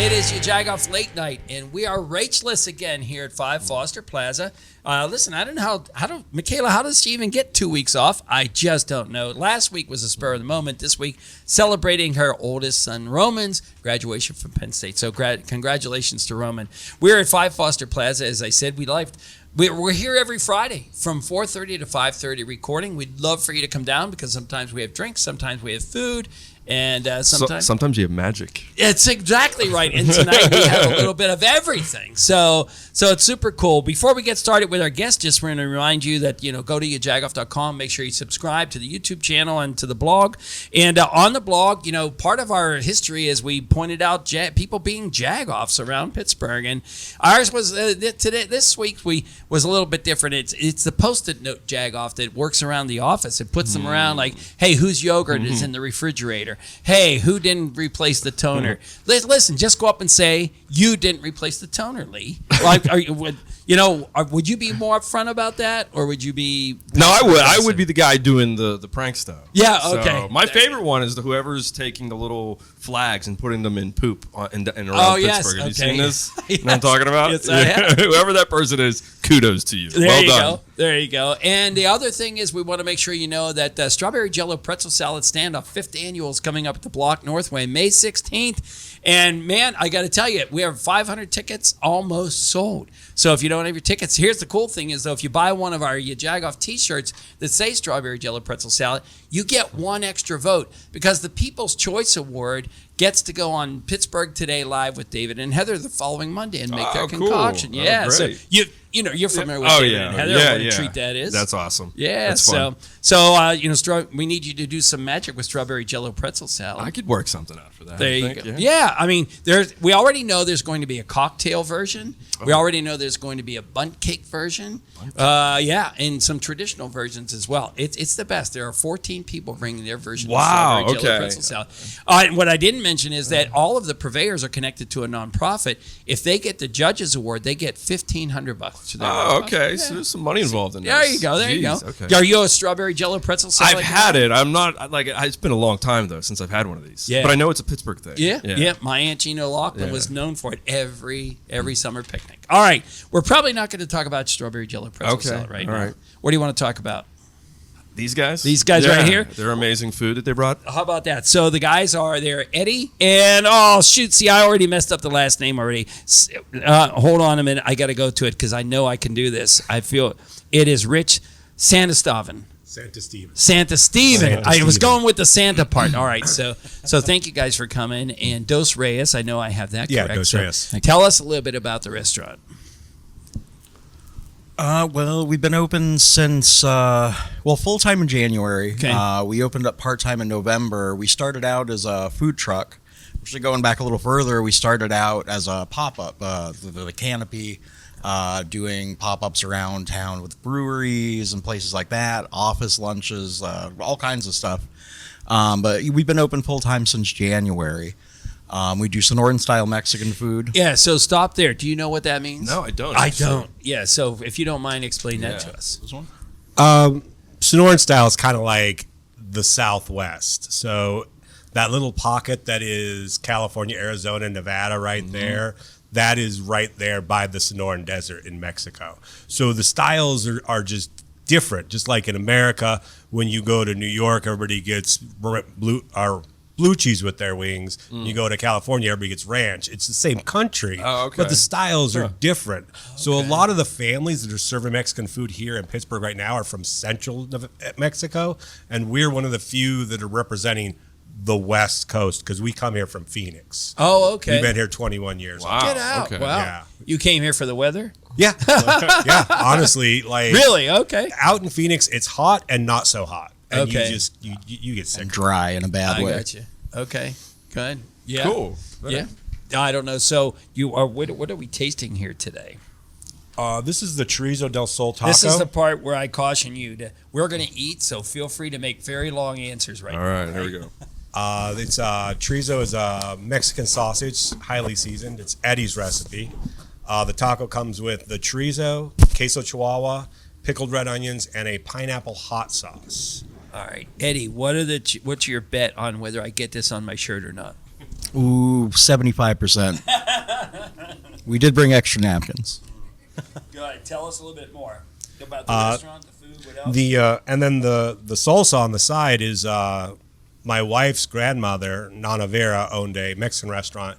It is Yajagoff Late Night, and we are Rach-less again here at 5 Foster Plaza. Listen, I don't know Michaela, how does she even get 2 weeks off? I just don't know. Last week was a spur of the moment. This week, celebrating her oldest son, Roman's graduation from Penn State. So congratulations to Roman. We're at 5 Foster Plaza. As I said, we're here every Friday from 4:30 to 5:30 recording. We'd love for you to come down because sometimes we have drinks, sometimes we have food, and sometimes you have magic. It's exactly right. And tonight we have a little bit of everything. So it's super cool. Before we get started with our guest, just want to remind you that, go to yajagoff.com. Make sure you subscribe to the YouTube channel and to the blog. And on the blog, part of our history is we pointed out people being Jagoffs around Pittsburgh. And ours was this week was a little bit different. It's the Post-it note Jagoff that works around the office. It puts them around like, hey, whose yogurt is in the refrigerator? Hey, who didn't replace the toner? Listen, just go up and say, you didn't replace the toner, Lee. Like, would you be more upfront about that, or would you be? No, I would. I would be the guy doing the prank stuff. Yeah, okay. So my favorite one is whoever's taking the little flags and putting them in poop and around Pittsburgh. Have you seen this? Yes. You know what I'm talking about? Yes, I have. Whoever that person is, kudos to you. Well done. There you go. And the other thing is we want to make sure you know that Strawberry Jello Pretzel Salad Standoff 5th Annual is coming up at the Block Northway, May 16th. And, man, I got to tell you, we have 500 tickets almost sold. So if you don't have your tickets, here's the cool thing is, though, if you buy one of our Yajagoff T-shirts that say Strawberry Jello Pretzel Salad, you get one extra vote because the People's Choice Award gets to go on Pittsburgh Today Live with David and Heather the following Monday and make their concoction. Cool. Yeah, so you're familiar with David and Heather. What a treat that is. That's awesome. Yeah, that's fun. So we need you to do some magic with Strawberry Jello Pretzel Salad. I could work something out for that. There you go. Yeah, I mean, we already know there's going to be a cocktail version. We already know there's going to be a bundt cake version. And some traditional versions as well. It's the best. There are 14 people bringing their version of Strawberry Jello Pretzel Salad. What I didn't mention is that all of the purveyors are connected to a nonprofit. If they get the Judges Award, they get $1,500 to their okay. Yeah. So there's some money involved in this. There you go. There you go. Okay. Are you a Strawberry Jello Pretzel Salad? I've had it. I'm not it's been a long time though since I've had one of these. Yeah. But I know it's a Pittsburgh thing. Yeah. My Aunt Gina Laughlin was known for it every summer picnic. All right. We're probably not going to talk about Strawberry Jello Pretzel Salad right now. Right. What do you want to talk about? These guys? These guys right here? They're amazing food that they brought. How about that? So the guys they're Eddie and, see, I already messed up the last name already. Hold on a minute. I got to go to it because I know I can do this. I feel it is Rich Santistevan. Santistevan. I was going with the Santa part. All right. So thank you guys for coming. And Dos Reyes, I know I have that correct. Yeah, Dos Reyes. Tell us a little bit about the restaurant. Well, we've been open since, full-time in January. Okay. We opened up part-time in November. We started out as a food truck. Actually, going back a little further, we started out as a pop-up, the canopy, doing pop-ups around town with breweries and places like that, office lunches, all kinds of stuff. But we've been open full-time since January. We do Sonoran-style Mexican food. Yeah, so stop there. Do you know what that means? No, I don't. I don't. Yeah, so if you don't mind, explain that to us. This one? Sonoran style is kind of like the Southwest. So that little pocket that is California, Arizona, Nevada right there, that is right there by the Sonoran Desert in Mexico. So the styles are just different. Just like in America, when you go to New York, everybody gets blue cheese with their wings. You go to California, everybody gets ranch. It's the same country, but the styles are different. So a lot of the families that are serving Mexican food here in Pittsburgh right now are from central Mexico, and we're one of the few that are representing the West Coast because we come here from Phoenix. Oh, okay. We've been here 21 years. Wow. Get out. Okay. Wow. Yeah. You came here for the weather? Yeah. Yeah. Honestly, Really? Okay. out in Phoenix, it's hot and not so hot. And Okay. you get sick. And dry in a bad way. I got you. Okay. Good. Yeah. Cool. Yeah. I don't know. So what are we tasting here today? This is the Chorizo del Sol taco. This is the part where I caution you we're going to eat, so feel free to make very long answers right now. All right, here we go. It's chorizo is a Mexican sausage, highly seasoned. It's Eddie's recipe. The taco comes with the chorizo, queso chihuahua, pickled red onions, and a pineapple hot sauce. All right, Eddie, what's your bet on whether I get this on my shirt or not? Ooh, do 75%. We did bring extra napkins. Go ahead. Tell us a little bit more about the restaurant, the food, what else? And then the salsa on the side is my wife's grandmother, Nana Vera, owned a Mexican restaurant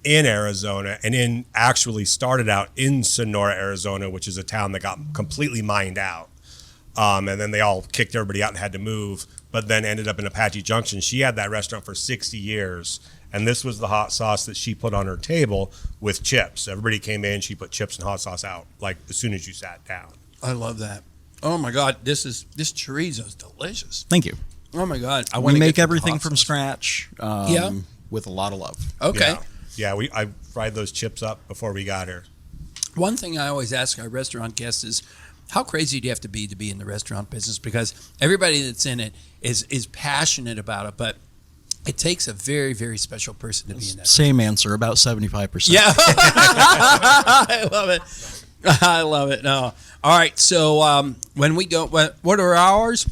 in Arizona, and actually started out in Sonora, Arizona, which is a town that got completely mined out. And then they all kicked everybody out and had to move, but then ended up in Apache Junction. She had that restaurant for 60 years, and this was the hot sauce that she put on her table with chips. Everybody came in, she put chips and hot sauce out, like as soon as you sat down. I love that. Oh my God, this chorizo is delicious. Thank you. Oh my God, We make everything from scratch. With a lot of love. Okay. Yeah, I fried those chips up before we got here. One thing I always ask our restaurant guests is, how crazy do you have to be in the restaurant business? Because everybody that's in it is passionate about it, but it takes a very, very special person to be in that. Same answer, about 75%. Yeah. I love it. I love it. No. All right. So when we go, what are our hours?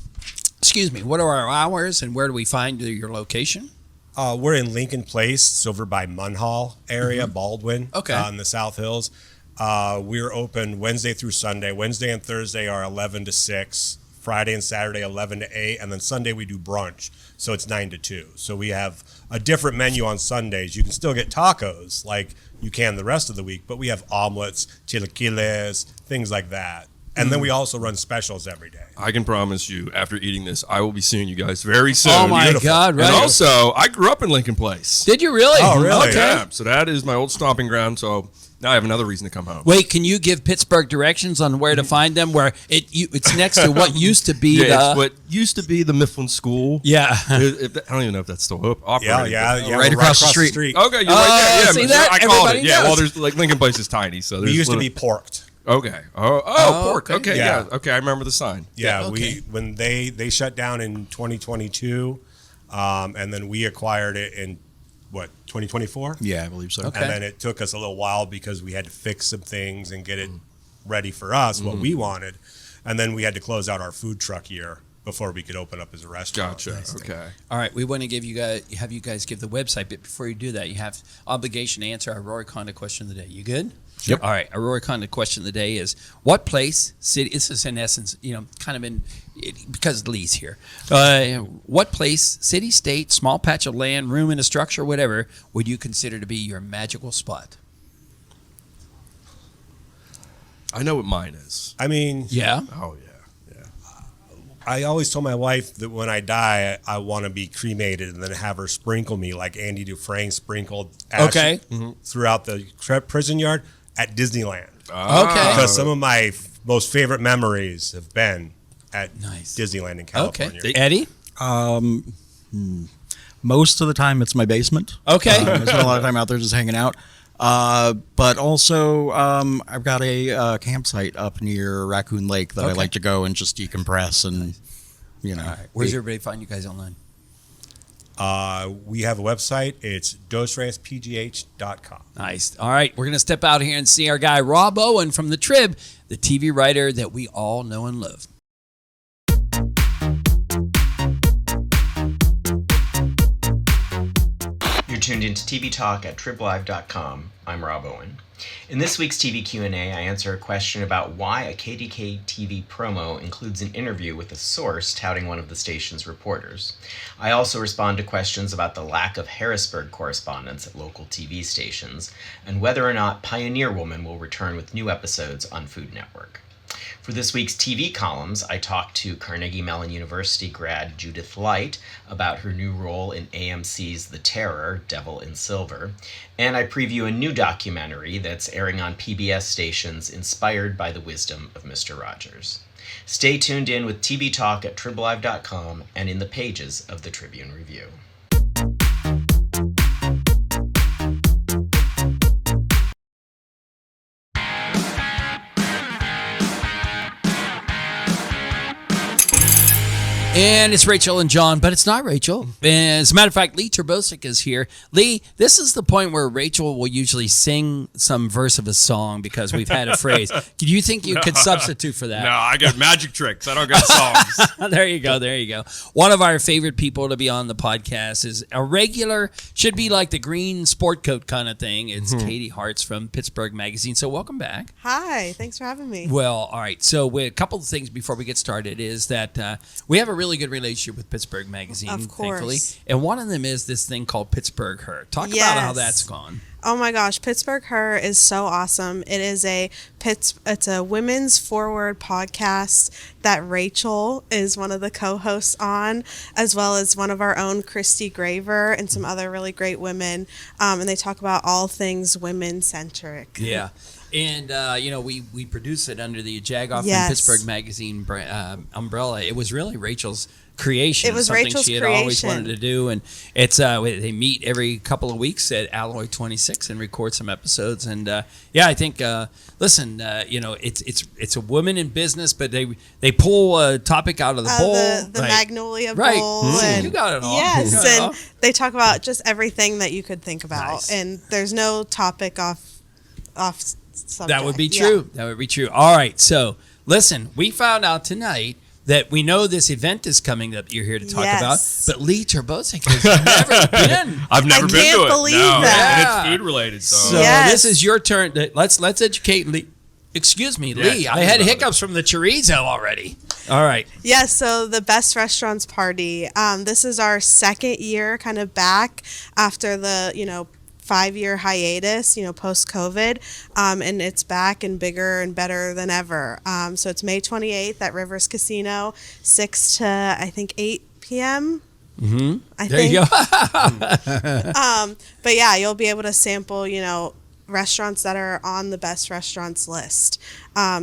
Excuse me. What are our hours, and where do we find your location? We're in Lincoln Place, it's over by Munhall area, Baldwin, in the South Hills. We're open Wednesday through Sunday. Wednesday and Thursday are 11 to 6. Friday and Saturday 11 to 8. And then Sunday we do brunch, so it's 9 to 2. So we have a different menu on Sundays. You can still get tacos like you can the rest of the week, but we have omelets, chilaquiles, things like that. And then we also run specials every day. I can promise you, after eating this, I will be seeing you guys very soon. Oh, my God, right? And also, I grew up in Lincoln Place. Did you really? Oh, really? Okay. Yeah, so that is my old stomping ground, so now I have another reason to come home. Wait, can you give Pittsburgh directions on where to find them? Where it's next to what used to be it's what used to be the Mifflin School. Yeah. I don't even know if that's still operating. Yeah, right across the street. Okay, you're right there. Yeah, see that? I called it. Everybody Yeah, knows. well, there's like Lincoln Place is tiny, so there's We used to be porked. Okay. Pork. Okay. Yeah. Okay, I remember the sign. Yeah, okay. when they shut down in 2022, and then we acquired it in 2024. Yeah, I believe so. Okay. And then it took us a little while because we had to fix some things and get it ready for us, what we wanted, and then we had to close out our food truck year before we could open up as a restaurant. Gotcha. Okay. All right, we want to have you guys give the website, but before you do that, you have obligation to answer our Rohrich Honda question of the day. You good? Yep. All right, our Rohrich Honda question of the day is: what place, city? This is in essence, kind of because Lee's here. What place, city, state, small patch of land, room in a structure, whatever, would you consider to be your magical spot? I know what mine is. I mean, Yeah. Oh yeah. I always told my wife that when I die, I want to be cremated and then have her sprinkle me like Andy Dufresne sprinkled ash throughout the prison yard at Disneyland. Okay. Because some of my most favorite memories have been at Nice. Disneyland in California. Okay. Eddie? Most of the time, it's my basement. Okay. I spend a lot of time out there just hanging out. But also, I've got a campsite up near Raccoon Lake that I like to go and just decompress and, All right. Where's everybody find you guys online? We have a website. It's dosreyespgh.com. Nice. All right. We're going to step out here and see our guy, Rob Owen from the Trib, the TV writer that we all know and love. You're tuned into TV Talk at triblive.com. I'm Rob Owen. In this week's TV Q&A, I answer a question about why a KDK TV promo includes an interview with a source touting one of the station's reporters. I also respond to questions about the lack of Harrisburg correspondents at local TV stations, and whether or not Pioneer Woman will return with new episodes on Food Network. For this week's TV columns, I talked to Carnegie Mellon University grad Judith Light about her new role in AMC's The Terror, Devil in Silver, and I preview a new documentary that's airing on PBS stations inspired by the wisdom of Mr. Rogers. Stay tuned in with TV Talk at triblive.com and in the pages of the Tribune Review. And it's Rachel and John, but it's not Rachel. And as a matter of fact, Lee Terbosic is here. Lee, this is the point where Rachel will usually sing some verse of a song because we've had a phrase. Do you think you could substitute for that? No, I got magic tricks. I don't got songs. There you go. There you go. One of our favorite people to be on the podcast is a regular, should be like the green sport coat kind of thing. It's Caite Hartz from Pgh Magazine. So welcome back. Hi. Thanks for having me. Well, all right. So a couple of things before we get started is that we have a really good relationship with Pgh Magazine, Of course. thankfully. And one of them is this thing called Pittsburgh Her. Talk about how that's gone. Oh my gosh, Pittsburgh Her is so awesome. It is it's a women's forward podcast that Rachel is one of the co-hosts on, as well as one of our own, Christy Graver, and some other really great women. And they talk about all things women-centric. Yeah. And, we produce it under the Jagoff Yes. and Pgh Magazine umbrella. It was really Rachel's creation. It was something Rachel's she had creation. always wanted to do. And it's they meet every couple of weeks at Alloy 26 and record some episodes. And, I think, it's a woman in business, but they pull a topic out of the bowl. The Magnolia Right. Bowl. Mm. And You got it all. Yes, You got it all. and they talk about just everything that you could think about. Nice. And there's no topic off subject. That would be Yeah. true. That would be true. All right. So, listen, we found out tonight that we know this event is coming that you're here to talk Yes. about, but Lee Terbosic has never been. I've never been can't to it. believe No, that. and it's food related. So, So Yes. this is your turn. Let's educate Lee. Excuse me, Yeah, Lee. tell I me had about hiccups from the chorizo already. All right. Yeah, so the Best Restaurants Party. This is our second year kind of back after the, 5-year hiatus, post-COVID, and it's back and bigger and better than ever. So it's May 28th at Rivers Casino, 6 to, I think, 8 p.m. Mm-hmm. I There think. you go. But yeah, you'll be able to sample, restaurants that are on the Best Restaurants list.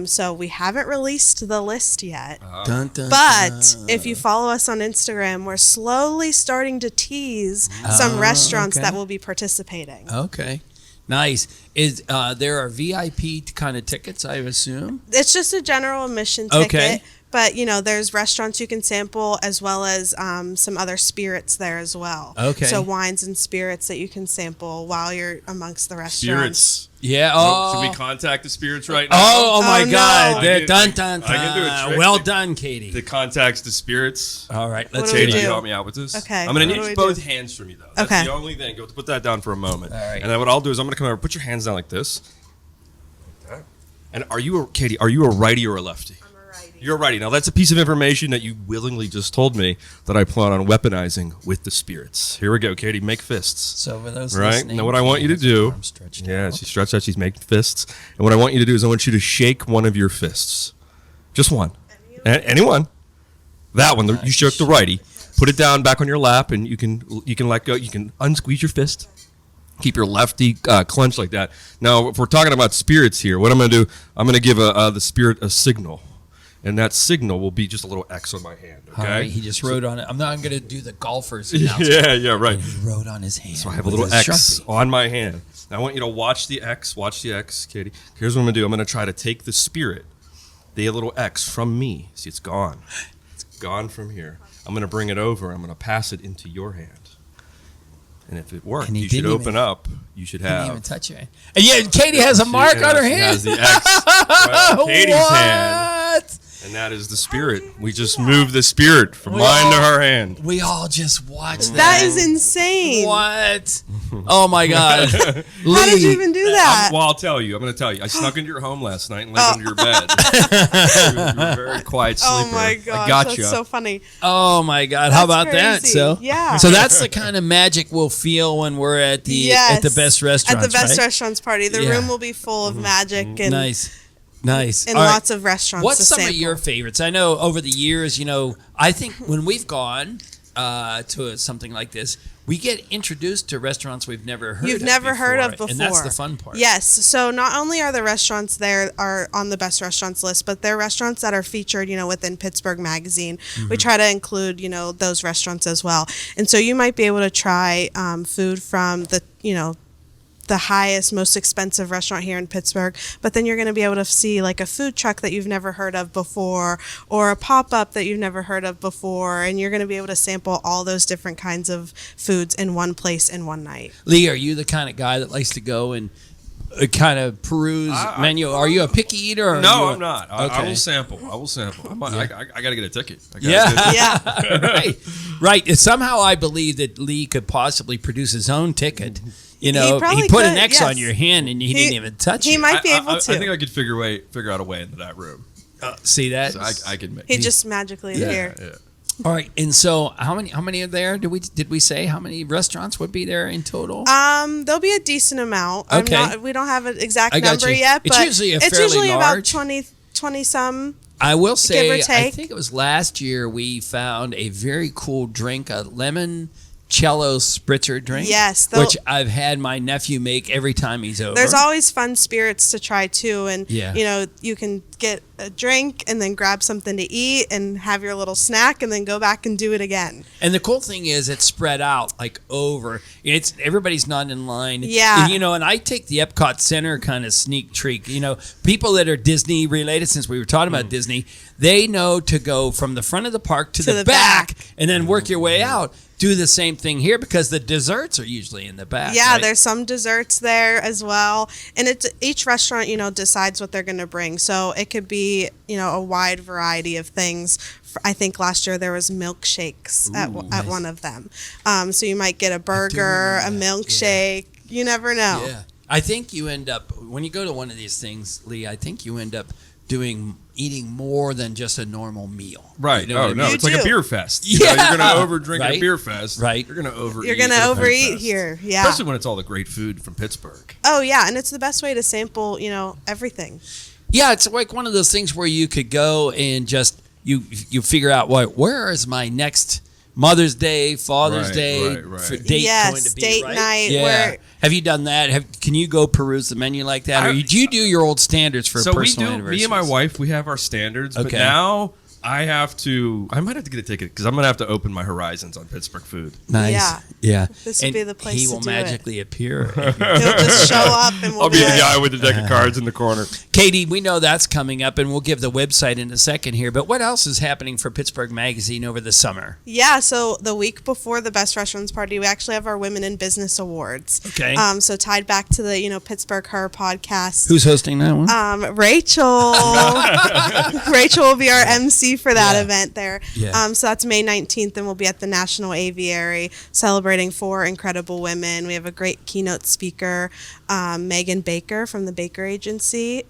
So we haven't released the list yet. Dun, dun, But dun. if you follow us on Instagram, we're slowly starting to tease some restaurants okay. that will be participating. Okay. Nice. Is there are VIP kind of tickets, I assume? It's just a general admission ticket. Okay. But, there's restaurants you can sample as well as some other spirits there as well. Okay. So wines and spirits that you can sample while you're amongst the restaurants. spirits. Yeah. Should Oh. we contact the spirits right now? Oh my Oh, God! no. They're dun dun dun. I can do a trick Well that- done, Katie. The contacts the spirits. All right, What let's do we hear Katie, it. you do? help me out with this. Okay, I'm going what to do need we both do? hands from you, though. That's Okay. the only thing. Go put that down for a moment. All right. And then what I'll do is I'm going to come over, put your hands down like this. And Katie, are you a righty or a lefty? I'm a righty. You're a righty. Now, that's a piece of information that you willingly just told me that I plan on weaponizing with the spirits. Here we go, Katie. Make fists. So for those Right? listening, Now, what I want you to Katie has her do. arms stretched Yeah, out. she's stretched out. She's making fists. And what I want you to do is I want you to shake one of your fists. Just one. Anyone. That one. You shook the righty. Put it down back on your lap, and you can let go. You can unsqueeze your fist. Keep your lefty clenched like that. Now, if we're talking about spirits here, what I'm going to do, I'm going to give the spirit a signal. And that signal will be just a little X on my hand, okay? All right, he just wrote on it. I'm not going to do the golfers. Yeah, right. He wrote on his hand. So I have a with little his X Sharpie. on my hand. Now I want you to watch the X, Katie. Here's what I'm going to do. I'm going to try to take the spirit, the little X from me. See, it's gone. It's gone from here. I'm going to bring it over. I'm going to pass it into your hand. And if it worked, And he you should didn't open even- up. You should Didn't have. even touch it. And yeah, Katie has a mark on her She hand. has the X on Katie's hand. What? And that is the spirit. We just moved the spirit from We mine to all- her hand. We all just watched that. That is insane. What? Oh my God. How did you even do that? Well, I'll tell you. I'm going to tell you. I snuck into your home last night and laid under your bed. you were a very quiet sleeper. Oh my gosh, I got that's you. so funny. Oh my God! How That's about that? crazy. So Yeah. So that's the kind of magic we'll feel when we're at the best restaurants. At the Best right? Restaurants Party. The Yeah. room will be full of magic and, Nice. and All right. lots of restaurants What's to some sample. of your favorites? I know over the years, I think when we've gone to something like this, we get introduced to restaurants we've never heard You've of never heard of And that's the before. fun part. Yes. So not only are the restaurants there are on the Best Restaurants list, but they're restaurants that are featured, within Pgh Magazine. Mm-hmm. We try to include, those restaurants as well. And so you might be able to try food from the the highest, most expensive restaurant here in Pittsburgh, but then you're going to be able to see like a food truck that you've never heard of before, or a pop-up that you've never heard of before, and you're going to be able to sample all those different kinds of foods in one place in one night. Lee, are you the kind of guy that likes to go and kind of peruse menu? Are you a picky eater? Or No, I'm not. I Okay. will sample. I got to get a ticket. Yeah. Right. Somehow I believe that Lee could possibly produce his own ticket. You know, He probably he put an could, X yes. on your hand and he didn't even touch He it. might be able to. I think I could figure out a way into that room. See that? So I could make. He just magically appeared. Yeah. All right. And so how many are there? Did we say how many restaurants would be there in total? There'll be a decent amount. Okay. We don't have an exact I got number you. yet, It's but usually a it's fairly usually about large. 20 some. I will say, or I take. think it was last year we found a very cool drink, a lemon Cello spritzer drink. Yes, which I've had my nephew make every time he's over. There's always fun spirits to try too, and Yeah. you can get a drink and then grab something to eat and have your little snack and then go back and do it again. And the cool thing is it's spread out like over. It's everybody's not in line. Yeah. And, and I take the Epcot Center kind of sneak treat. People that are Disney related, since we were talking about Disney, they know to go from the front of the park to the back and then work your way out. Do the same thing here because the desserts are usually in the back. Yeah, right? there's some desserts there as well, and it's each restaurant decides what they're going to bring. So it could be a wide variety of things. I think last year there was milkshakes at one of them. So you might get a burger, a milkshake. Yeah. You never know. Yeah, I think you end up when you go to one of these things, Lee. I think you end up eating more than just a normal meal. Right. You know what I mean? It's like a beer fest. Yeah. You're going to overdrink at Right. a beer fest. Right. You're going to overeat. You're going to at a food overeat fest. here. Yeah. Especially when it's all the great food from Pittsburgh. Oh yeah, and it's the best way to sample, everything. Yeah, it's like one of those things where you could go and just you figure out where is my next Mother's Day, Father's Day right. date Yes, going to be, date right? night Yeah. where- Have you done that? Can you go peruse the menu like that, or do you do your old standards for personal anniversaries? Me and my wife, we have our standards, but Okay. now I might have to get a ticket because I'm going to have to open my horizons on Pittsburgh food. Nice. Yeah. This would be the place he to will do it. magically appear. He'll just show up and we'll I'll be the like, guy with the deck of cards in the corner. Katie, we know that's coming up, and we'll give the website in a second here. But what else is happening for Pittsburgh Magazine over the summer? Yeah, so the week before the Best Restaurants Party, we actually have our Women in Business Awards. Okay. So tied back to the Pittsburgh Her podcast. Who's hosting that one? Rachel. Rachel will be our MC for that event there. Yeah. So that's May 19th, and we'll be at the National Aviary celebrating 4 incredible women. We have a great keynote speaker, Megan Baker from the Baker Agency.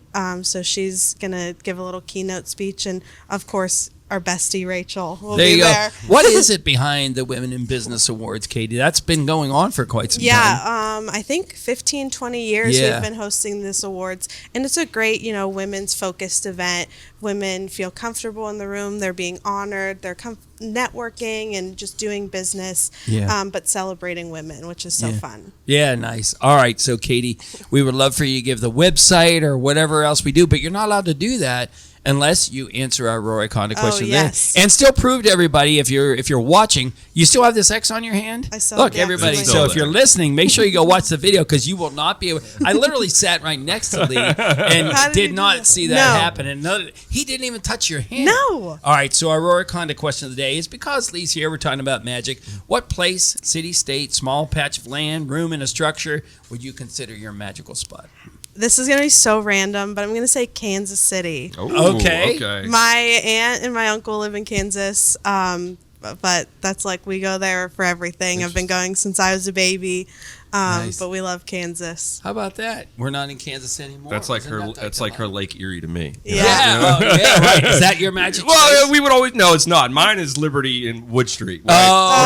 So she's going to give a little keynote speech, and of course, our bestie Rachel will There be you go. there. What is it behind the Women in Business Awards, Katie? That's been going on for quite some time. Yeah, I think 15, 20 years Yeah. we've been hosting this awards. And it's a great, women's focused event. Women feel comfortable in the room. They're being honored. They're networking and just doing business, but celebrating women, which is so fun. Yeah, nice. All right, so Katie, we would love for you to give the website or whatever else we do, but you're not allowed to do that unless you answer our Rohrich Honda question. yes. And still prove to everybody, if you're watching, you still have this X on your hand? I still Look, have the X everybody, on my so hand. if you're listening, make sure you go watch the video because you will not be able. I literally sat right next to Lee and How did he did do not that? see that No. happen. And he didn't even touch your hand. No. All right, so our Rohrich Honda question of the day is because Lee's here, we're talking about magic. What place, city, state, small patch of land, room in a structure would you consider your magical spot? This is going to be so random, but I'm going to say Kansas City. Ooh, Okay. My aunt and my uncle live in Kansas, but that's like we go there for everything. I've been going since I was a baby, Nice. but we love Kansas. How about that? We're not in Kansas anymore. That's like Isn't her. that That's like her Lake Erie to me. Yeah. Yeah, right. Is that your magic Well, place? we would always. No, it's not. Mine is Liberty in Wood Street. Where Oh,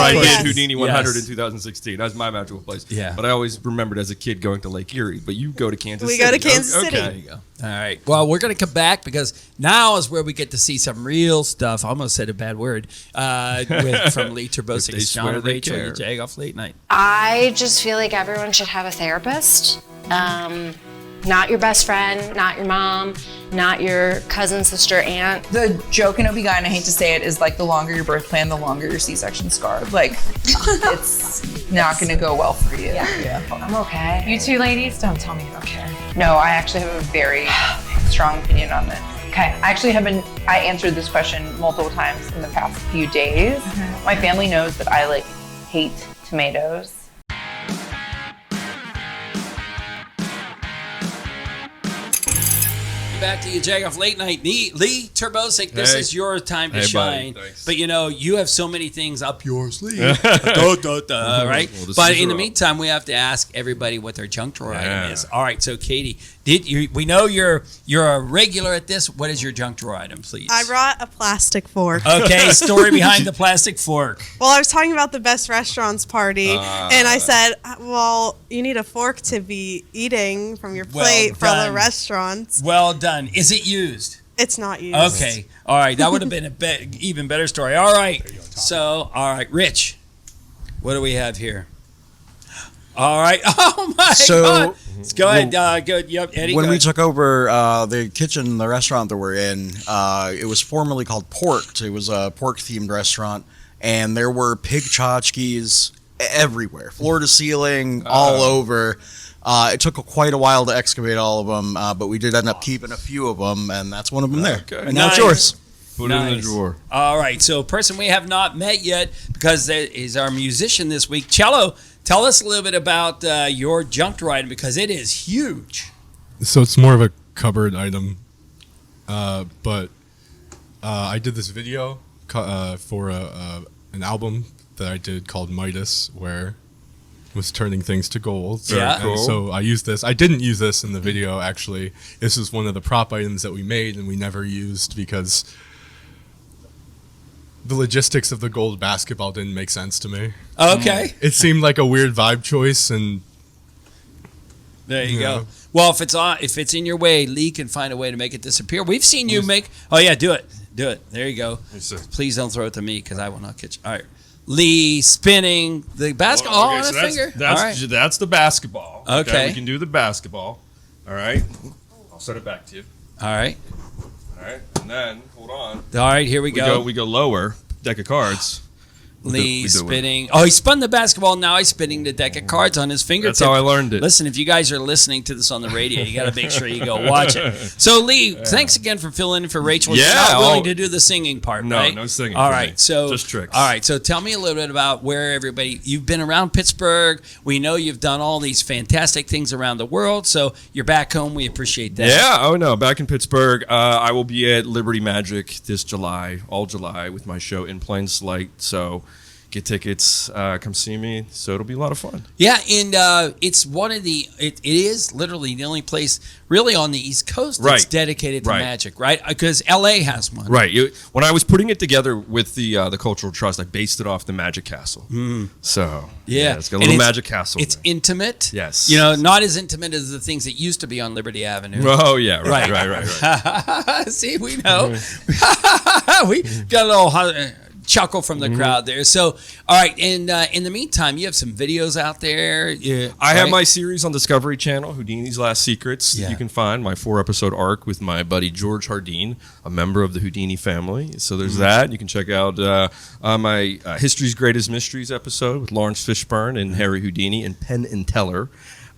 I yes. did Houdini 100 Yes. in 2016. That's my magical place. Yeah. But I always remembered as a kid going to Lake Erie. But you go to Kansas We City. go to Kansas Okay. City. There you go. All right. Well, we're going to come back because now is where we get to see some real stuff. I almost said a bad word. From Lee Terbosic, They John swear and they Rachel, care. Yajagoff Late Night. I just feel like everyone should have a therapist. Not your best friend, not your mom, not your cousin, sister, aunt. The joke in OB-GYN, I hate to say it, is like the longer your birth plan, the longer your C-section scar. Like, it's not gonna go well for you. Yeah. I'm okay. You two ladies, don't tell me you're okay. No, I actually have a very strong opinion on this. Okay, I answered this question multiple times in the past few days. My family knows that I hate tomatoes. Back to Yajagoff Late Night. Lee Terbosic, this is your time to shine. Buddy, thanks. But you have so many things up your sleeve. Right? Well, but in the meantime, we have to ask everybody what their junk drawer item is. All right, so Caite, we know you're a regular at this. What is your junk drawer item, please? I brought a plastic fork. Okay, story behind the plastic fork. Well, I was talking about the best restaurants party, and I said, well, you need a fork to be eating from your plate for the restaurants. Well done. Is it used? It's not used. Okay. All right. That would have been even better story. All right. So, all right, Rich, what do we have here? All right. Oh my God. Go ahead. Go. Yep. Eddie. When we took over the kitchen, the restaurant that we're in, it was formerly called Porked. It was a pork-themed restaurant, and there were pig tchotchkes everywhere, floor to ceiling, all over. It took quite a while to excavate all of them, but we did end up keeping a few of them, and that's one of them there. Okay. And now it's yours. Put it in the drawer. All right. So, a person we have not met yet, because that is our musician this week, Cello. Tell us a little bit about your junk drawer item, because it is huge. So it's more of a cupboard item, but I did this video for an album that I did called Midas, where was turning things to gold. So I used this. I didn't use this in the video, actually. This is one of the prop items that we made and we never used because the logistics of the gold basketball didn't make sense to me. Okay. It seemed like a weird vibe choice, and there you go. Well, if it's in your way, Lee can find a way to make it disappear. We've seen you make. Oh yeah, do it. There you go. Please don't throw it to me because I will not catch. All right. Lee spinning the basketball on a finger. That's the basketball. Okay. We can do the basketball. All right. I'll set it back to you. All right. And then, hold on. All right, here we go. We go lower. Deck of cards. Lee spinning. Oh, he spun the basketball. Now he's spinning the deck of cards on his fingertip. That's how I learned it. Listen, if you guys are listening to this on the radio, you got to make sure you go watch it. So, Lee, thanks again for filling in for Rachel. You're not willing to do the singing part, right? No singing. All right, so just tricks. All right, so tell me a little bit about where you've been around Pittsburgh. We know you've done all these fantastic things around the world. So you're back home. We appreciate that. Yeah. Oh no, back in Pittsburgh. I will be at Liberty Magic this July, all July, with my show In Plain Sight. So get tickets, come see me. So it'll be a lot of fun. Yeah, and it's one of it is literally the only place really on the East Coast that's dedicated to magic, right? Because LA has one. Right. When I was putting it together with the Cultural Trust, I based it off the Magic Castle. So it's got a little Magic Castle. It's intimate. Yes. Not as intimate as the things that used to be on Liberty Avenue. Oh yeah, right. See, we know. We got a little chuckle from the crowd there. So, all right, and in the meantime, you have some videos out there. I have my series on Discovery Channel, Houdini's Last Secrets, that you can find, my 4-episode arc with my buddy George Hardin, a member of the Houdini family. So there's that. You can check out my History's Greatest Mysteries episode with Lawrence Fishburne and Harry Houdini and Penn and Teller.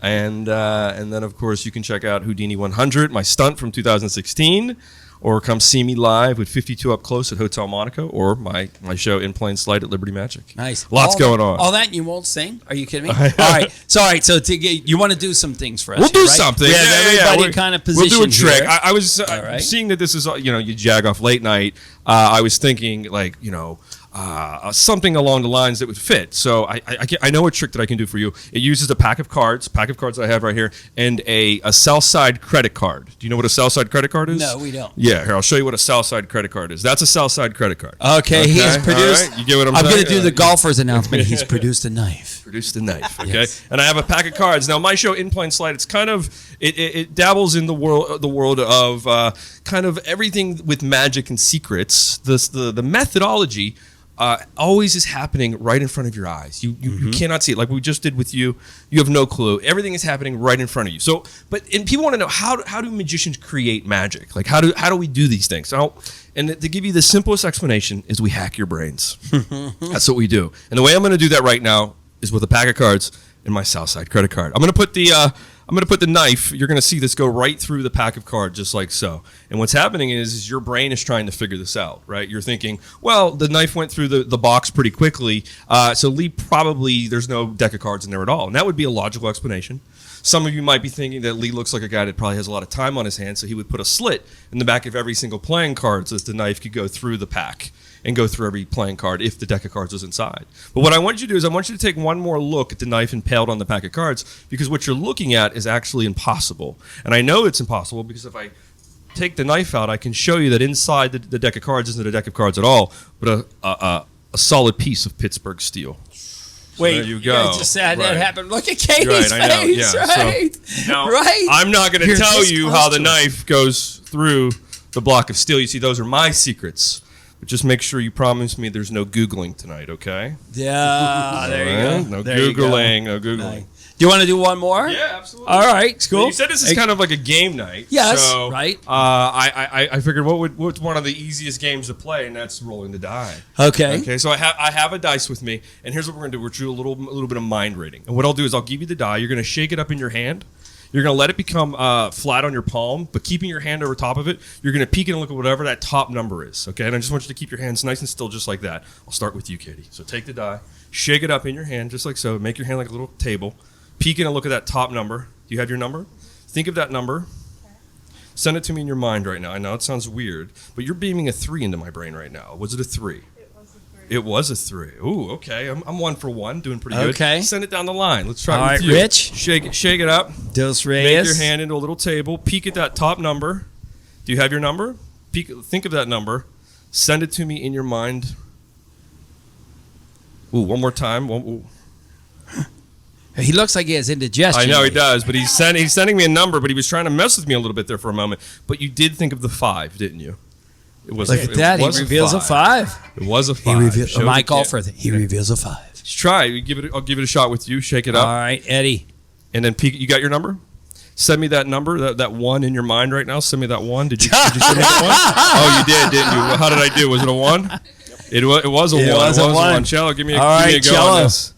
And then, of course, you can check out Houdini 100, my stunt from 2016. Or come see me live with 52 Up Close at Hotel Monaco, or my show In Plain Sight at Liberty Magic. Nice. Lots going on. All that and you won't sing? Are you kidding me? All right. So you want to do some things for us? We'll do right? something. We have everybody kind of positioned. We'll do a trick. Here. I was seeing that this is Yajagoff Late Night. I was thinking something along the lines that would fit. So I know a trick that I can do for you. It uses a pack of cards I have right here, and a Southside credit card. Do you know what a Southside credit card is? No, we don't. Yeah, here, I'll show you what a Southside credit card is. That's a Southside credit card. Okay. He has produced. Right. You get what I'm saying? going to do the golfer's announcement. He's produced a knife. Okay. Yes. And I have a pack of cards. Now, my show In Plain Sight, it's kind of it dabbles in the world of kind of everything with magic and secrets. The methodology always is happening right in front of your eyes. You cannot see it. Like we just did with you. You have no clue. Everything is happening right in front of you. So, and people want to know how do magicians create magic? Like how do we do these things? And to give you the simplest explanation is we hack your brains. That's what we do. And the way I'm going to do that right now is with a pack of cards and my Southside credit card. I'm going to put the knife. You're going to see this go right through the pack of cards, just like so. And what's happening is your brain is trying to figure this out, right? You're thinking, well, the knife went through the box pretty quickly, so Lee probably there's no deck of cards in there at all. And that would be a logical explanation. Some of you might be thinking that Lee looks like a guy that probably has a lot of time on his hands, so he would put a slit in the back of every single playing card so that the knife could go through the pack and go through every playing card if the deck of cards was inside. But what I want you to do is I want you to take one more look at the knife impaled on the pack of cards, because what you're looking at is actually impossible. And I know it's impossible because if I take the knife out, I can show you that inside the deck of cards isn't a deck of cards at all, but a solid piece of Pittsburgh steel. So Wait, there you go. Just had that Right. happen. Look at Caite's Right, I know, face, yeah. right? So, now, right. I'm not going to You're tell this you close how the to it. knife goes through the block of steel. You see, those are my secrets. But just make sure you promise me there's no Googling tonight, okay? Yeah, there you go. No There you go. Googling, no Googling. Do you want to do one more? Yeah, absolutely. All right, it's cool. You said this is kind of like a game night. Yes, so, right. I figured what's one of the easiest games to play, and that's rolling the die. Okay. Okay, so I have a dice with me, and here's what we're gonna do. We're gonna do a little bit of mind reading, and what I'll do is I'll give you the die. You're gonna shake it up in your hand. You're going to let it become flat on your palm, but keeping your hand over top of it, you're going to peek and look at whatever that top number is, okay? And I just want you to keep your hands nice and still just like that. I'll start with you, Caite. So take the die, shake it up in your hand just like so. Make your hand like a little table. Peek and look at that top number. Do you have your number? Think of that number. Send it to me in your mind right now. I know it sounds weird, but you're beaming a 3 into my brain right now. Was it a 3? It was a 3. Ooh, okay. I'm 1 for 1, doing pretty good. Okay. Send it down the line. Let's try All it with right, you. Rich. Shake it up. Dos Make Reyes. your hand into a little table. Peek at that top number. Do you have your number? Think of that number. Send it to me in your mind. Ooh, one more time. Ooh. He looks like he has indigestion. I know he does, but he's sending me a number, but he was trying to mess with me a little bit there for a moment. But you did think of the 5, didn't you? It was. Look at that. He reveals a 5. It was a 5. He reveals. Shows Mike the kid. Alford. He reveals a 5. Just try. I'll give it a shot with you. Shake it up. All right, Eddie. And then peek. You got your number? Send me that number, that 1 in your mind right now. Send me that 1. Did you send me that 1? Oh, you did, didn't you? How did I do? Was it a 1? It was a 1. It was a 1. Cello, give me a go on this.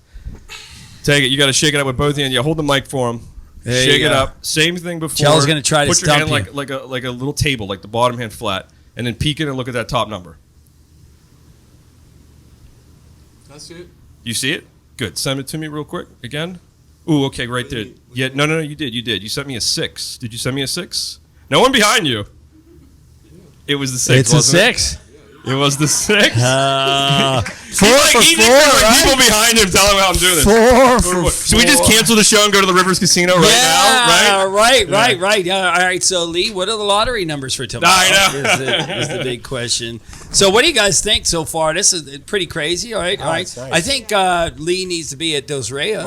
Take it. You got to shake it up with both hands. Yeah, hold the mic for him. Shake it up. Same thing before. Cello's going to try to put your stump hand you. like a little table, like the bottom hand flat, and then peek it and look at that top number. I see it. You see it? Good. Send it to me real quick again. Ooh, okay, right there. Yeah, no, you did. You sent me a 6. Did you send me a 6? No one behind you. It was the 6. It's a 6. It was the 6. 4 for 4, right? People behind him telling him how I'm doing this. 4 for 4. Should we just cancel the show and go to the Rivers Casino now? Right? Right. Yeah, all right. So, Lee, what are the lottery numbers for tomorrow? I know. Is the big question. So, what do you guys think so far? This is pretty crazy. All right. Nice. I think Lee needs to be at Dos Reyes.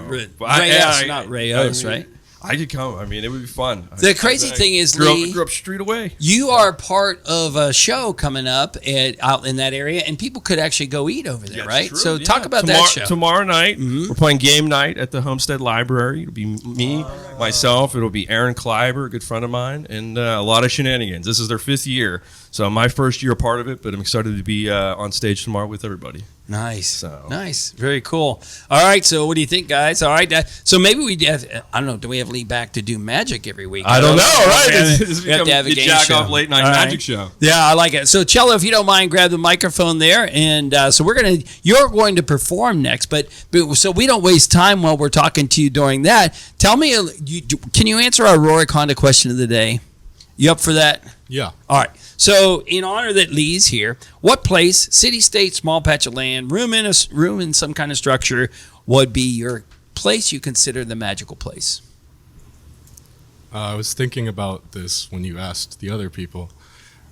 Reyes, not Reyes, right? I could come. I mean, it would be fun. The crazy thing is, Lee, grew up street away. you are part of a show coming up out in that area, and people could actually go eat over there, right? True. So talk about that show. Tomorrow night, we're playing game night at the Homestead Library. It'll be me, myself. It'll be Aaron Kleiber, a good friend of mine, and a lot of shenanigans. This is their 5th year, so my first year part of it, but I'm excited to be on stage tomorrow with everybody. Nice. Nice. Very cool. All right. So what do you think, guys? All right. So maybe we have, I don't know, do we have Lee back to do magic every week? I don't know, right? We have to have a game show. Jagoff late night magic show. Yeah, I like it. So Cello, if you don't mind, grab the microphone there. And so you're going to perform next, but so we don't waste time while we're talking to you during that. Tell me, can you answer our Rohrich Honda question of the day? You up for that? Yeah. All right. So, in honor that Lee's here, what place, city, state, small patch of land, room in some kind of structure, would be your place you consider the magical place? I was thinking about this when you asked the other people,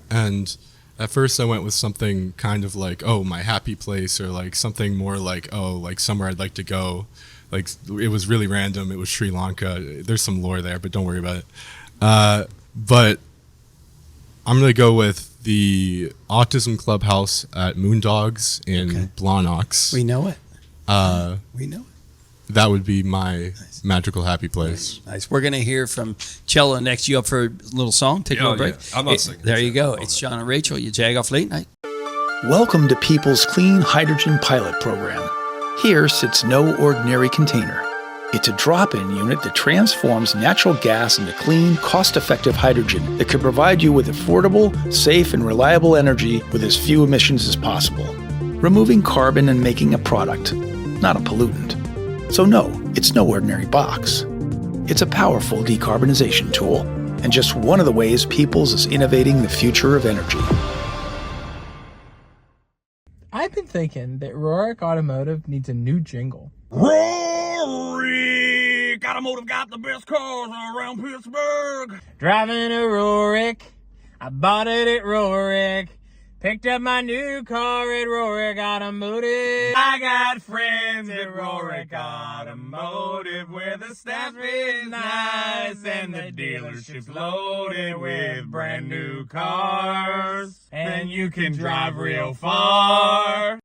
and at first I went with something kind of like, oh, my happy place, or like something more like, oh, like somewhere I'd like to go. Like, it was really random. It was Sri Lanka. There's some lore there, but don't worry about it. But I'm going to go with the Autism Clubhouse at Moondogs in Blawnox. We know it. We know it. That would be my magical happy place. Nice. We're going to hear from Cello next. You up for a little song? Take a little break? Yeah. I'm not singing. There you go. It's John and Rachel, your Jagoff Late Night. Welcome to People's Clean Hydrogen Pilot Program. Here sits no ordinary container. It's a drop-in unit that transforms natural gas into clean, cost-effective hydrogen that could provide you with affordable, safe, and reliable energy with as few emissions as possible, removing carbon and making a product, not a pollutant. So no, it's no ordinary box. It's a powerful decarbonization tool, and just one of the ways Peoples is innovating the future of energy. I've been thinking that Rohrich Automotive needs a new jingle. Rohrich Automotive got the best cars around Pittsburgh. Driving a Rohrich, I bought it at Rohrich. Picked up my new car at Rohrich Automotive. I got friends at Rohrich Automotive where the staff is nice and the dealership's loaded with brand new cars. And you can drive real far.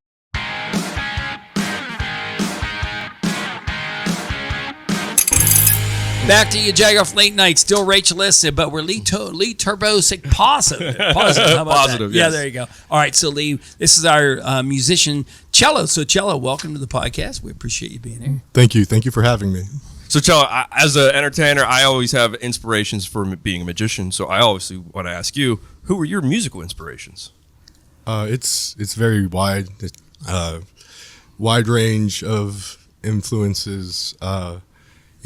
Back to you, Jagoff Late Night. Still Rach-less, but we're Lee Terbosic positive. Positive. How about Positive, that? yes. Yeah, there you go. All right, so Lee, this is our musician, Cello. So, Cello, welcome to the podcast. We appreciate you being here. Thank you. Thank you for having me. So, Cello, as an entertainer, I always have inspirations for being a magician. So I obviously want to ask you, who were your musical inspirations? It's very wide, wide range of influences.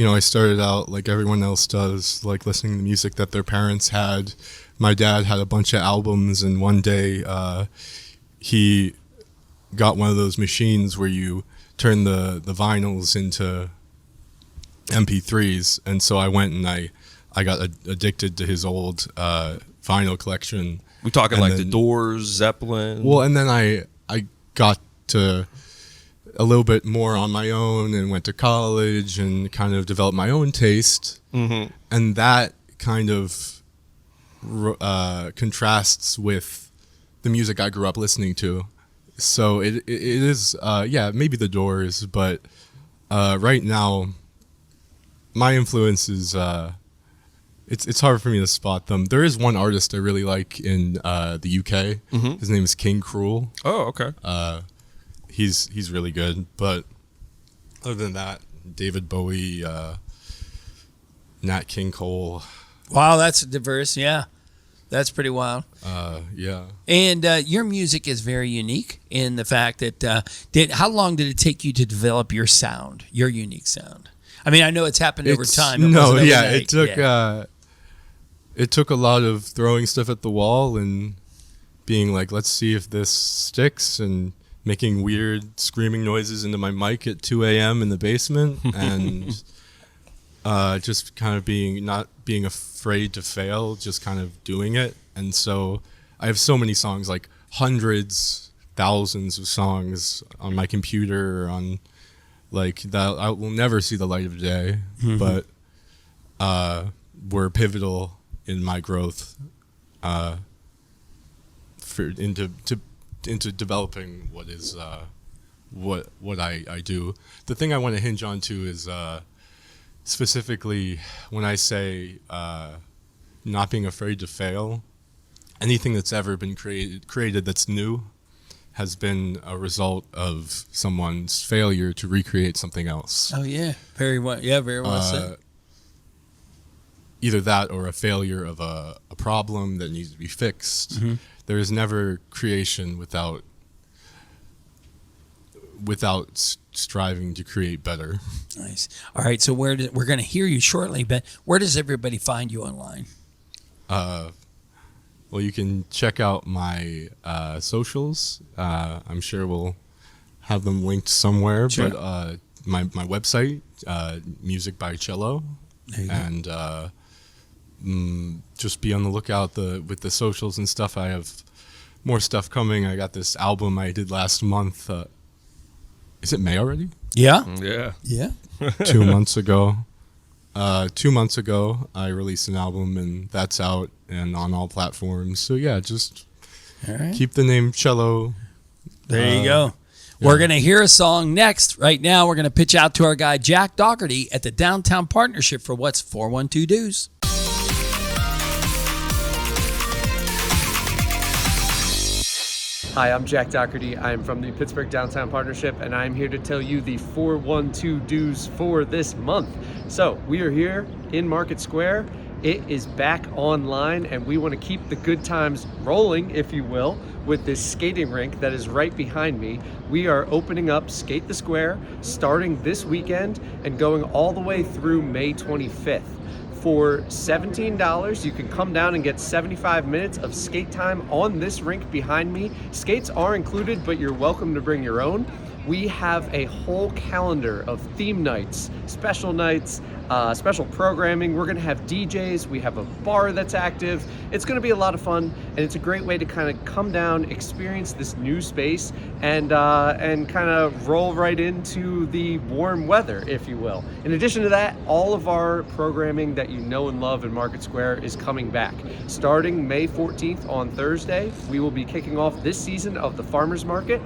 I started out like everyone else does, like listening to music that their parents had. My dad had a bunch of albums, and one day he got one of those machines where you turn the vinyls into MP3s, and so I went and I got addicted to his old vinyl collection. We talking And like then- the Doors, Zeppelin? Well, and then I got to a little bit more on my own and went to college and kind of developed my own taste. Mm-hmm. And that kind of contrasts with the music I grew up listening to. So it is, maybe the Doors, but right now my influences, it's hard for me to spot them. There is one artist I really like in the UK. Mm-hmm. His name is King Cruel. Oh, okay. He's really good, but other than that, David Bowie, Nat King Cole. Wow, that's diverse. Yeah, that's pretty wild. Yeah. And your music is very unique in the fact that how long did it take you to develop your sound, your unique sound? I mean, I know it's happened over time. It wasn't overnight. It took it took a lot of throwing stuff at the wall and being like, let's see if this sticks, and making weird screaming noises into my mic at 2 a.m. in the basement, and just kind of not being afraid to fail, just kind of doing it. And so I have so many songs, like hundreds, thousands of songs on my computer, on like that I will never see the light of day, but were pivotal in my growth into developing what is what I do. The thing I want to hinge on to is specifically when I say not being afraid to fail. Anything that's ever been created that's new has been a result of someone's failure to recreate something else. Oh yeah, very well. Yeah, very well said. Either that or a failure of a problem that needs to be fixed. Mm-hmm. There is never creation without striving to create better. Nice. All right, so we're going to hear you shortly, but where does everybody find you online? Well, you can check out my socials. I'm sure we'll have them linked somewhere. Sure. But my website, Music by Cello, There you and just be on the lookout with the socials and stuff. I have more stuff coming. I got this album I did last month. Is it May already? Yeah. Yeah. Yeah. 2 months ago. 2 months ago, I released an album, and that's out and on all platforms. So yeah, just All right. Keep the name Cello. There you go. We're going to hear a song next. Right now, we're going to pitch out to our guy, Jack Dougherty, at the Downtown Partnership for what's 412 Dues. Hi, I'm Jack Dougherty. I'm from the Pittsburgh Downtown Partnership, and I'm here to tell you the 412 dues for this month. So we are here in Market Square. It is back online, and we want to keep the good times rolling, if you will, with this skating rink that is right behind me. We are opening up Skate the Square starting this weekend and going all the way through May 25th. For $17, you can come down and get 75 minutes of skate time on this rink behind me. Skates are included, but you're welcome to bring your own. We have a whole calendar of theme nights, special programming. We're gonna have DJs. We have a bar that's active. It's gonna be a lot of fun, and it's a great way to kind of come down, experience this new space, and kind of roll right into the warm weather, if you will. In addition to that, all of our programming that you know and love in Market Square is coming back. Starting May 14th on Thursday, we will be kicking off this season of the Farmers Market.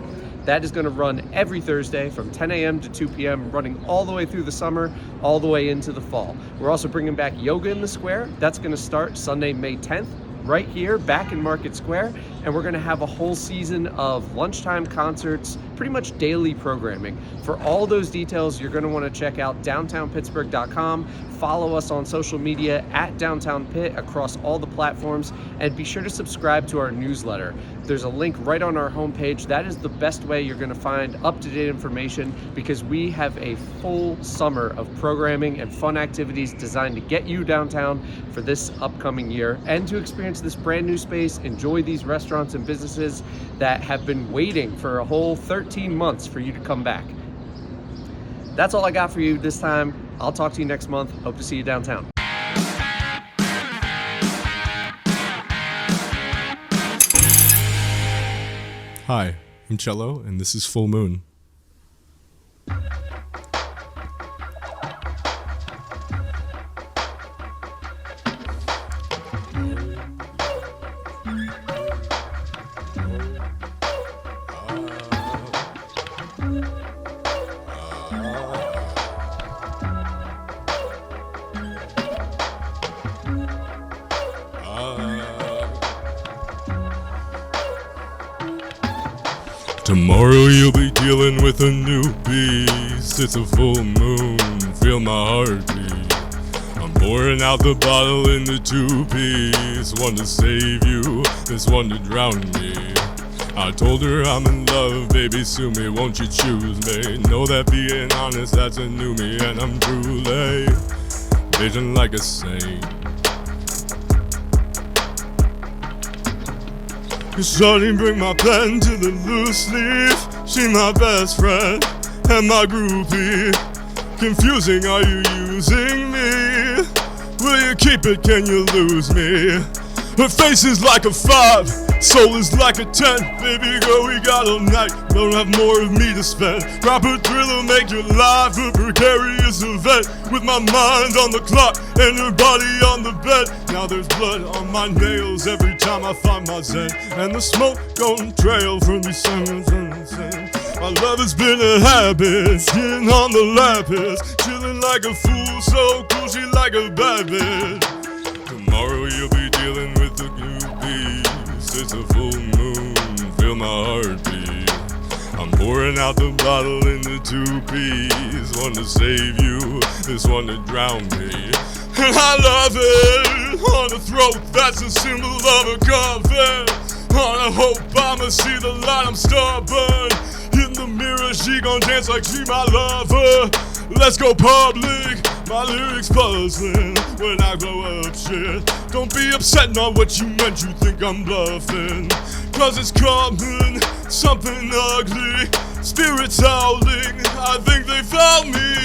That is going to run every Thursday from 10 a.m. to 2 p.m., running all the way through the summer, all the way into the fall. We're also bringing back Yoga in the Square. That's going to start Sunday, May 10th, right here, back in Market Square. And we're going to have a whole season of lunchtime concerts, pretty much daily programming. For all those details, you're going to want to check out downtownpittsburgh.com. Follow us on social media at Downtown Pitt across all the platforms, and be sure to subscribe to our newsletter. There's a link right on our homepage. That is the best way you're going to find up-to-date information, because we have a full summer of programming and fun activities designed to get you downtown for this upcoming year and to experience this brand new space, enjoy these restaurants and businesses that have been waiting for a whole 13 months for you to come back. That's all I got for you this time. I'll talk to you next month. Hope to see you downtown. Hi, I'm Jello, and this is Full Moon. Tomorrow you'll be dealing with a new beast. It's a full moon, feel my heartbeat. I'm pouring out the bottle in the two-piece. One to save you, this one to drown me. I told her I'm in love, baby, sue me, won't you choose me? Know that being honest, that's a new me, and I'm truly vision like a saint. Shorty, bring my pen to the loose leaf. She my best friend and my groupie. Confusing, are you using me? Will you keep it, can you lose me? Her face is like a 5, soul is like a 10. Baby girl, we got all night, don't have more of me to spend. Proper thriller, make your life a precarious event. With my mind on the clock and her body on the bed. Now there's blood on my nails every time I find my zen. And the smoke gon' trail from me singing. My love has been a habit, skin on the lapis. Chillin' like a fool, so cool, she like a bad bitch. Tomorrow you'll be dealing with a new beast. It's a full moon, feel my heartbeat. I'm pouring out the bottle in the two-piece. One to save you, this one to drown me. And I love it. On the throat, that's a symbol of a coven. On a hope, I'ma see the light, I'm stubborn. In the mirror, she gon' dance like she my lover. Let's go public, my lyrics puzzling. When I blow up shit, don't be upset, not what you meant, you think I'm bluffing. Cause it's coming, something ugly. Spirits howling, I think they found me.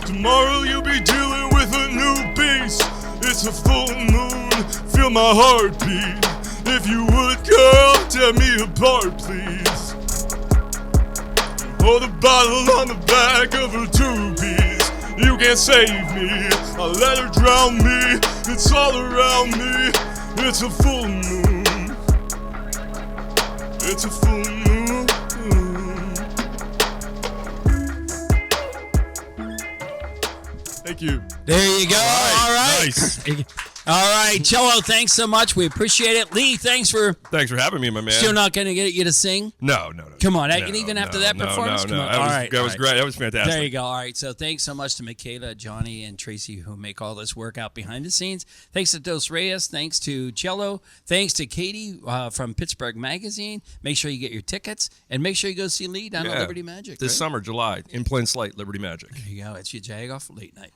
Tomorrow you'll be dealing with a new beast. It's a full moon, feel my heartbeat. If you would, girl, tear me apart, please. Pour the bottle on the back of her two-piece. You can't save me, I'll let her drown me. It's all around me, it's a full moon. It's a full moon. Thank you. There you go. All right. Nice. All right, Jello, thanks so much. We appreciate it. Lee, thanks for having me, my man. Still not going to get you to sing? No. Come on, and even after that performance? No. Come on. That was great. That was fantastic. There you go. All right, so thanks so much to Michaela, Johnny, and Tracy who make all this work out behind the scenes. Thanks to Dos Reyes. Thanks to Jello. Thanks to Caite from Pittsburgh Magazine. Make sure you get your tickets, and make sure you go see Lee down at Liberty Magic. This summer, July, in plain sight, Liberty Magic. There you go. It's your Jagoff Late Night.